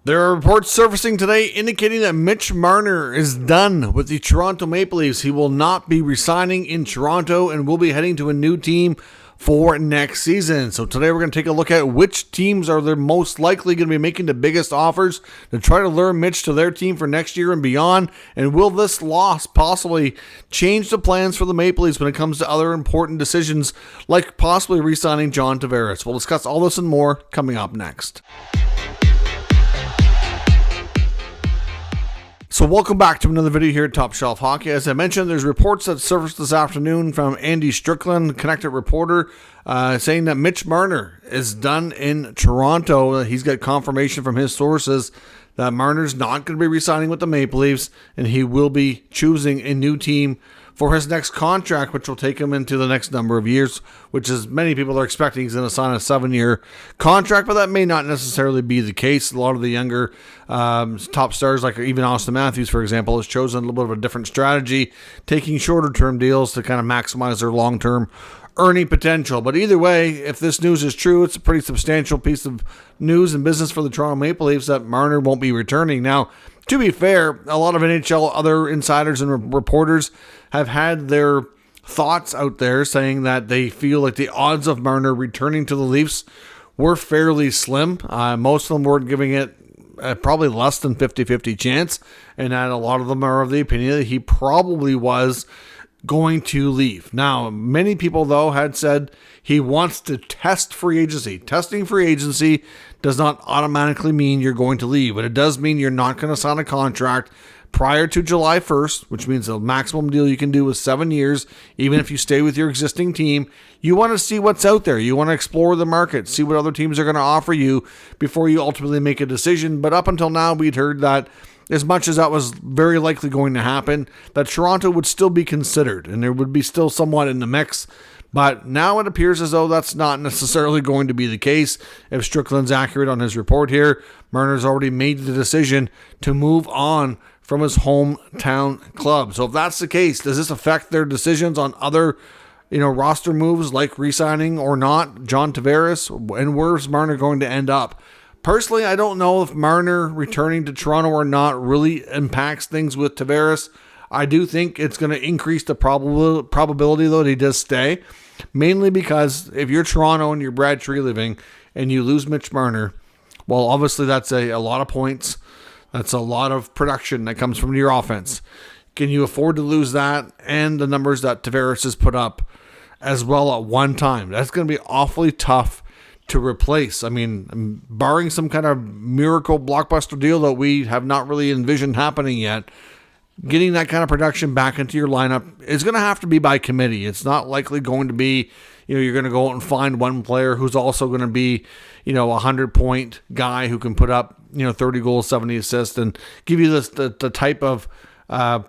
There are reports surfacing today indicating that Mitch Marner is done with the Toronto Maple Leafs. He will not be resigning in Toronto and will be heading to a new team for next season. So today we're going to take a look at which teams are the most likely going to be making the biggest offers to try to lure Mitch to their team for next year and beyond. And will this loss possibly change the plans for the Maple Leafs when it comes to other important decisions like possibly re-signing John Tavares? We'll discuss all this and more coming up next. So welcome back to another video here at Top Shelf Hockey. As I mentioned, there's reports that surfaced this afternoon from Andy Strickland, Connected reporter, saying that Mitch Marner is done in Toronto. He's got confirmation from his sources that Marner's not going to be re-signing with the Maple Leafs, and he will be choosing a new team for his next contract, which will take him into the next number of years, which is many people are expecting he's going to sign a 7-year contract, but that may not necessarily be the case. A lot of the younger top stars, like even Austin Matthews, for example, has chosen a little bit of a different strategy, taking shorter-term deals to kind of maximize their long-term earning potential. But either way, if this news is true, it's a pretty substantial piece of news and business for the Toronto Maple Leafs that Marner won't be returning. Now, to be fair, a lot of NHL, other insiders and reporters have had their thoughts out there saying that they feel like the odds of Marner returning to the Leafs were fairly slim. Most of them weren't giving it probably less than 50-50 chance, and that a lot of them are of the opinion that he probably was going to leave. Now, many people, though, had said he wants to test free agency. Testing free agency does not automatically mean you're going to leave, but it does mean you're not going to sign a contract prior to July 1st, which means the maximum deal you can do is 7 years, even if you stay with your existing team. You want to see what's out there. You want to explore the market, see what other teams are going to offer you before you ultimately make a decision. But up until now, we'd heard that as much as that was very likely going to happen, that Toronto would still be considered and there would be still somewhat in the mix. But now it appears as though that's not necessarily going to be the case. If Strickland's accurate on his report here, Marner's already made the decision to move on from his hometown club. So if that's the case, does this affect their decisions on other, roster moves like re-signing or not John Tavares? And where's Marner going to end up? Personally, I don't know if Marner returning to Toronto or not really impacts things with Tavares. I do think it's going to increase the probability, though, that he does stay. Mainly because if you're Toronto and you're Brad Treliving and you lose Mitch Marner, well, obviously that's a lot of points. That's a lot of production that comes from your offense. Can you afford to lose that and the numbers that Tavares has put up as well at one time? That's going to be awfully tough to replace. I mean, barring some kind of miracle blockbuster deal that we have not really envisioned happening yet, getting that kind of production back into your lineup is going to have to be by committee. It's not likely going to be, you're going to go out and find one player who's also going to be, a 100-point guy who can put up, 30 goals, 70 assists, and give you the type of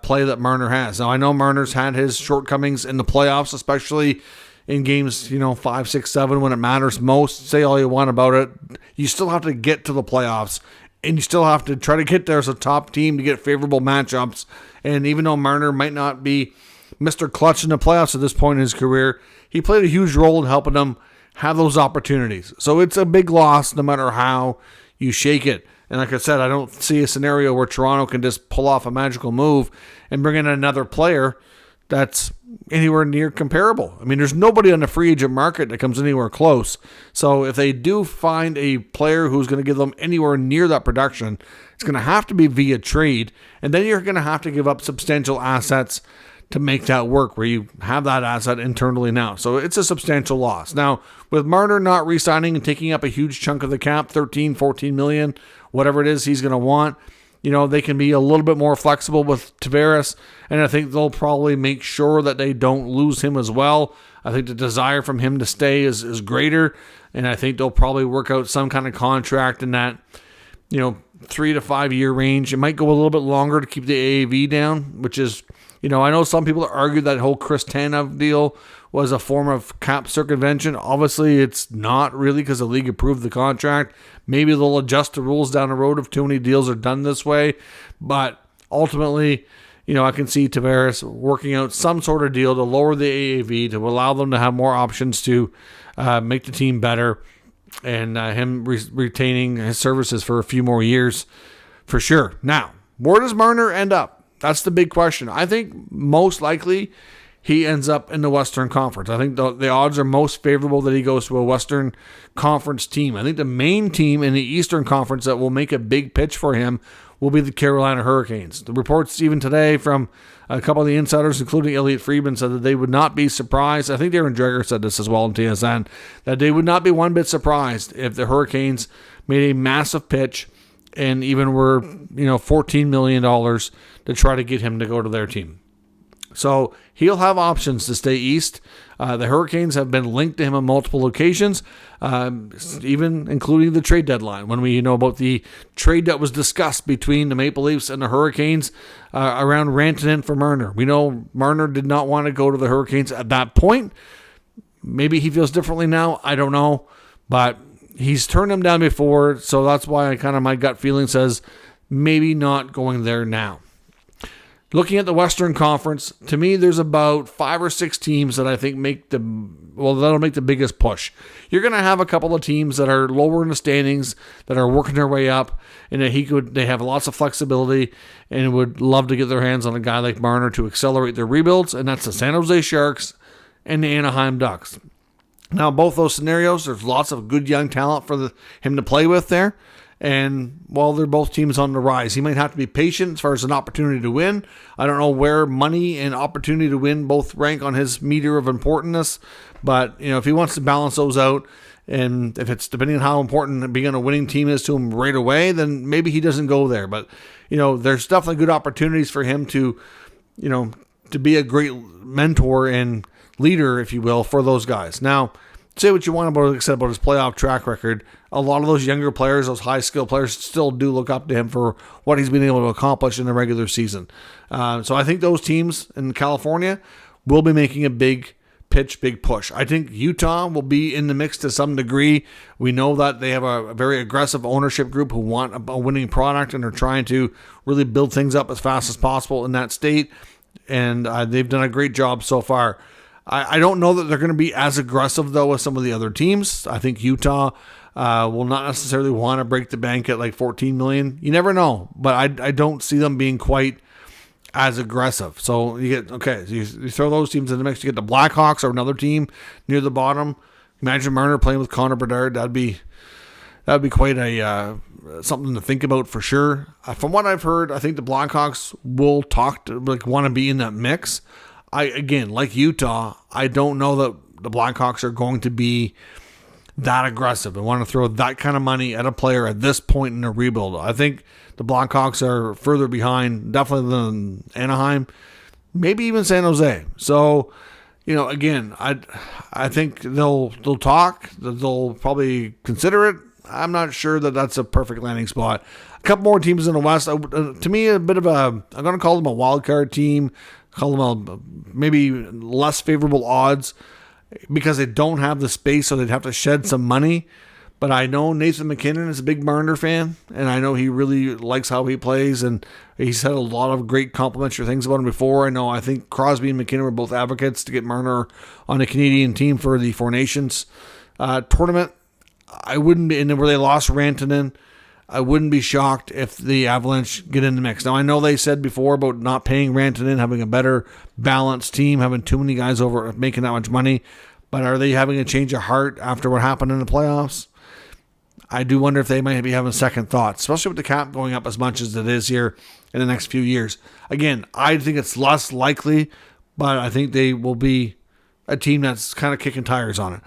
play that Marner has. Now, I know Marner's had his shortcomings in the playoffs, especially in games, 5, 6, 7, when it matters most. Say all you want about it. You still have to get to the playoffs, and you still have to try to get there as a top team to get favorable matchups. And even though Marner might not be Mr. Clutch in the playoffs at this point in his career, he played a huge role in helping them have those opportunities. So it's a big loss no matter how you shake it. And like I said, I don't see a scenario where Toronto can just pull off a magical move and bring in another player that's anywhere near comparable. I mean, there's nobody on the free agent market that comes anywhere close. So if they do find a player who's going to give them anywhere near that production, it's going to have to be via trade. And then you're going to have to give up substantial assets to make that work, where you have that asset internally now. So it's a substantial loss. Now, with Marner not re-signing and taking up a huge chunk of the cap, 13, 14 million, whatever it is he's going to want, they can be a little bit more flexible with Tavares, and I think they'll probably make sure that they don't lose him as well. I think the desire from him to stay is greater, and I think they'll probably work out some kind of contract in that, 3 to 5 year range. It might go a little bit longer to keep the AAV down, which is, I know some people argue that whole Chris Tanev deal was a form of cap circumvention. Obviously, it's not really, because the league approved the contract. Maybe they'll adjust the rules down the road if too many deals are done this way. But ultimately, I can see Tavares working out some sort of deal to lower the AAV, to allow them to have more options to make the team better. and him retaining his services for a few more years for sure. Now, where does Marner end up? That's the big question. I think most likely he ends up in the Western Conference. I think the odds are most favorable that he goes to a Western Conference team. I think the main team in the Eastern Conference that will make a big pitch for him will be the Carolina Hurricanes. The reports even today from a couple of the insiders, including Elliot Friedman, said that they would not be surprised. I think Darren Dreger said this as well on TSN, that they would not be one bit surprised if the Hurricanes made a massive pitch and even were, $14 million to try to get him to go to their team. So he'll have options to stay east. The Hurricanes have been linked to him on multiple occasions, even including the trade deadline, when we know about the trade that was discussed between the Maple Leafs and the Hurricanes around Rantanen for Marner. We know Marner did not want to go to the Hurricanes at that point. Maybe he feels differently now. I don't know. But he's turned him down before, so that's why my gut feeling says maybe not going there now. Looking at the Western Conference, to me, there's about 5 or 6 teams that I think that'll make the biggest push. You're going to have a couple of teams that are lower in the standings that are working their way up, and they have lots of flexibility and would love to get their hands on a guy like Marner to accelerate their rebuilds, and that's the San Jose Sharks and the Anaheim Ducks. Now, both those scenarios, there's lots of good young talent for him to play with there. And while they're both teams on the rise, he might have to be patient as far as an opportunity to win. I don't know where money and opportunity to win both rank on his meter of importance. But, if he wants to balance those out, and if it's depending on how important being on a winning team is to him right away, then maybe he doesn't go there. But, there's definitely good opportunities for him to be a great mentor and leader, if you will, for those guys. Now, say what you want about his playoff track record. A lot of those younger players, those high-skill players, still do look up to him for what he's been able to accomplish in the regular season. So I think those teams in California will be making a big push. I think Utah will be in the mix to some degree. We know that they have a very aggressive ownership group who want a winning product and are trying to really build things up as fast as possible in that state. And they've done a great job so far. I don't know that they're going to be as aggressive, though, as some of the other teams. I think Utah will not necessarily want to break the bank at like $14 million. You never know, but I don't see them being quite as aggressive. So you throw those teams in the mix. You get the Blackhawks or another team near the bottom. Imagine Marner playing with Connor Bedard. That'd be quite a something to think about for sure. From what I've heard, I think the Blackhawks will want to be in that mix. Again, like Utah, I don't know that the Blackhawks are going to be that aggressive and want to throw that kind of money at a player at this point in a rebuild. I think the Blackhawks are further behind, definitely than Anaheim, maybe even San Jose. So, again, I think they'll talk, they'll probably consider it. I'm not sure that that's a perfect landing spot. A couple more teams in the West. To me, I'm going to call them a wild card team. Call them maybe less favorable odds because they don't have the space, so they'd have to shed some money. But I know Nathan McKinnon is a big Marner fan, and I know he really likes how he plays, and he's had a lot of great complimentary things about him before. I think Crosby and McKinnon were both advocates to get Marner on a Canadian team for the Four Nations tournament. I wouldn't be, and where they lost Rantanen, I wouldn't be shocked if the Avalanche get in the mix. Now, I know they said before about not paying Rantanen, having a better balanced team, having too many guys over making that much money, but are they having a change of heart after what happened in the playoffs? I do wonder if they might be having second thoughts, especially with the cap going up as much as it is here in the next few years. Again, I think it's less likely, but I think they will be a team that's kind of kicking tires on it.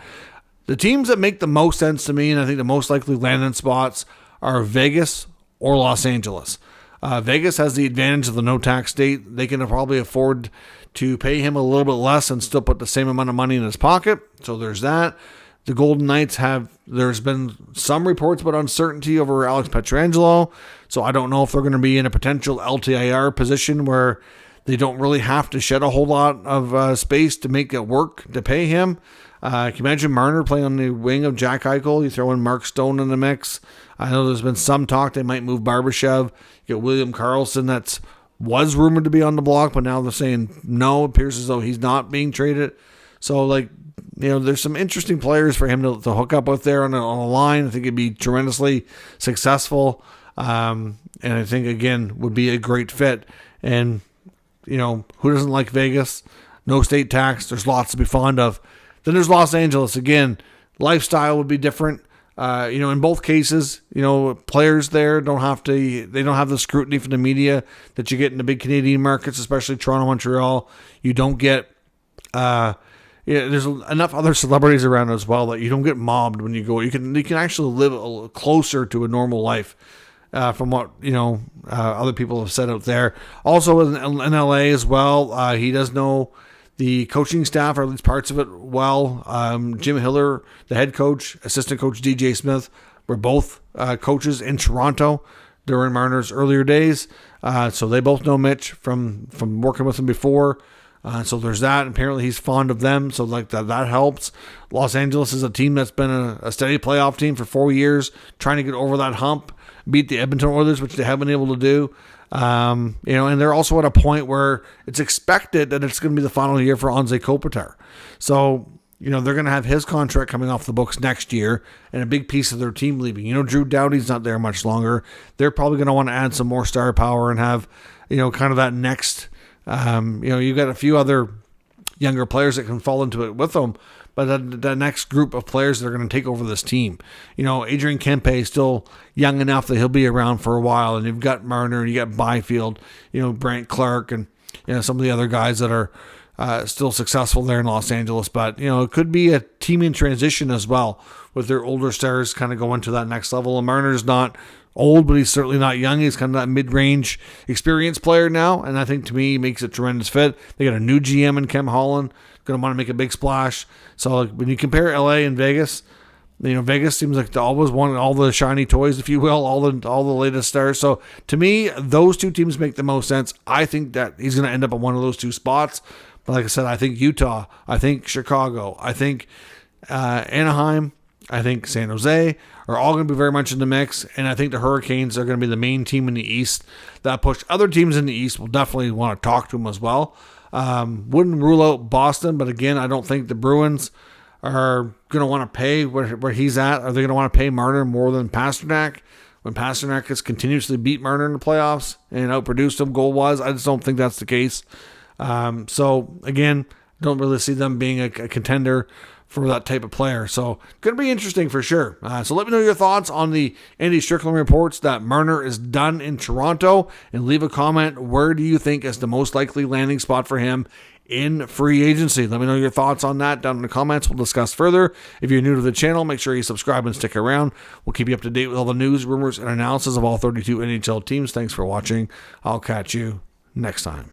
The teams that make the most sense to me, and I think the most likely landing spots, are Vegas or Los Angeles. Vegas has the advantage of the no-tax state. They can probably afford to pay him a little bit less and still put the same amount of money in his pocket. So there's that. The Golden Knights there's been some reports about uncertainty over Alex Pietrangelo. So I don't know if they're going to be in a potential LTIR position where they don't really have to shed a whole lot of space to make it work to pay him. Can you imagine Marner playing on the wing of Jack Eichel? You throw in Mark Stone in the mix. I know there's been some talk they might move Barbashev. You get William Karlsson was rumored to be on the block, but now they're saying no. It appears as though he's not being traded. So, there's some interesting players for him to hook up with there on a line. I think it'd be tremendously successful. And I think, again, would be a great fit. And, who doesn't like Vegas? No state tax. There's lots to be fond of. Then there's Los Angeles. Again, lifestyle would be different. In both cases, players there they don't have the scrutiny from the media that you get in the big Canadian markets, especially Toronto, Montreal. You don't get, there's enough other celebrities around as well that you don't get mobbed when you go. You can actually live a little closer to a normal life, from what, other people have said out there. Also in LA as well, he does know the coaching staff, or at least parts of it, well. Jim Hiller, the head coach, assistant coach DJ Smith, were both coaches in Toronto during Marner's earlier days. So they both know Mitch from working with him before. So there's that. Apparently he's fond of them, so like that helps. Los Angeles is a team that's been a steady playoff team for 4 years, trying to get over that hump, beat the Edmonton Oilers, which they haven't been able to do. And they're also at a point where it's expected that it's going to be the final year for Anze Kopitar. So, they're going to have his contract coming off the books next year, and a big piece of their team leaving. Drew Doughty's not there much longer. They're probably going to want to add some more star power and have, kind of that next, you've got a few other younger players that can fall into it with them. But the next group of players that are going to take over this team, Adrian Kempe is still young enough that he'll be around for a while, and you've got Marner, and you got Byfield, Brant Clark, and some of the other guys that are still successful there in Los Angeles. But it could be a team in transition as well, with their older stars kind of going to that next level. And Marner's not old, but he's certainly not young. He's kind of that mid-range experienced player now, and I think to me he makes a tremendous fit. They got a new GM in Kem Holland, going to want to make a big splash. So when you compare LA and Vegas, Vegas seems like they always want all the shiny toys, if you will, all the latest stars. So to me, those two teams make the most sense. I think that he's going to end up in one of those two spots. But like I said, I think Utah, I think Chicago, I think Anaheim, I think San Jose are all going to be very much in the mix. And I think the Hurricanes are going to be the main team in the East that push. Other teams in the East will definitely want to talk to them as well. Wouldn't rule out Boston, but again, I don't think the Bruins are going to want to pay where he's at. Are they going to want to pay Marner more than Pasternak? When Pasternak has continuously beat Marner in the playoffs and outproduced him goal-wise, I just don't think that's the case. So again, don't really see them being a contender for that type of player. So going to be interesting for sure. So let me know your thoughts on the Andy Strickland reports that Marner is done in Toronto, and leave a comment. Where do you think is the most likely landing spot for him in free agency? Let me know your thoughts on that down in the comments. We'll discuss further. If you're new to the channel, make sure you subscribe and stick around. We'll keep you up to date with all the news, rumors, and analysis of all 32 NHL teams. Thanks for watching. I'll catch you next time.